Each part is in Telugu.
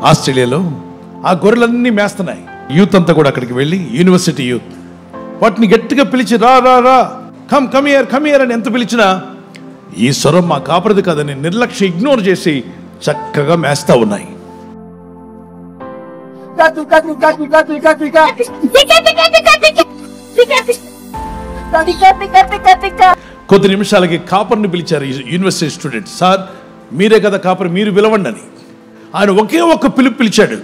ఆస్ట్రేలియాలో ఆ గొర్రెలన్నీ మేస్తున్నాయి. యూత్ అంతా కూడా అక్కడికి వెళ్ళి, యూనివర్సిటీ యూత్ వాటిని గట్టిగా పిలిచి రా రా రా కమ్ హియర్ అని ఎంత పిలిచినా ఈ స్వరం మా కాపరిది కాదని నిర్లక్ష్య ఇగ్నోర్ చేసి చక్కగా మేస్తా ఉన్నాయి. కొద్ది నిమిషాలకి కాపర్ని పిలిచారు యూనివర్సిటీ స్టూడెంట్. సార్ మీరే కదా కాపర్, మీరు పిలవండి అని. ఆయన ఒకే ఒక్క పిలుపు పిలిచాడు.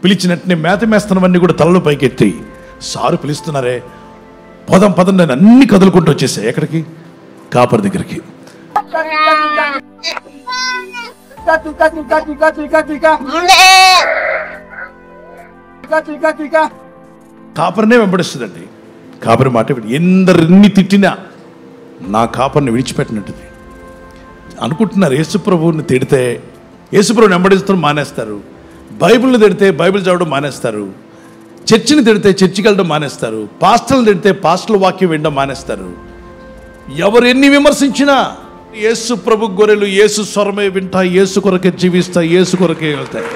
పిలిచినట్టునే మేస్తున్నవన్నీ కూడా తలలో పైకెత్తి, సారు పిలుస్తున్నారే, పదం నేను అన్ని కదులుకుంటూ వచ్చేసాయి. ఎక్కడికి? కాపర్ దగ్గరికి. కాపర్నే వెంబడిస్తుందండి. కాపరి మాట ఎందరిన్ని తిట్టినా నా కాపర్ని విడిచిపెట్టినట్టుది అనుకుంటున్నారు. యేసుప్రభువుని తిడితే యేసుప్రభుని వెంబడిస్తూ మానేస్తారు, బైబిల్ని తిడితే బైబిల్ చదవడం మానేస్తారు, చర్చిని తిడితే చర్చికి వెళ్ళడం మానేస్తారు, పాస్టర్లు తిడితే పాస్టర్ల వాక్యం వినడం మానేస్తారు. ఎవరు ఎన్ని విమర్శించినా యేసు ప్రభు గొర్రెలు యేసు స్వరమే వింటా, యేసు కొరకే జీవిస్తా, యేసు కొరకే వెళ్తాయి.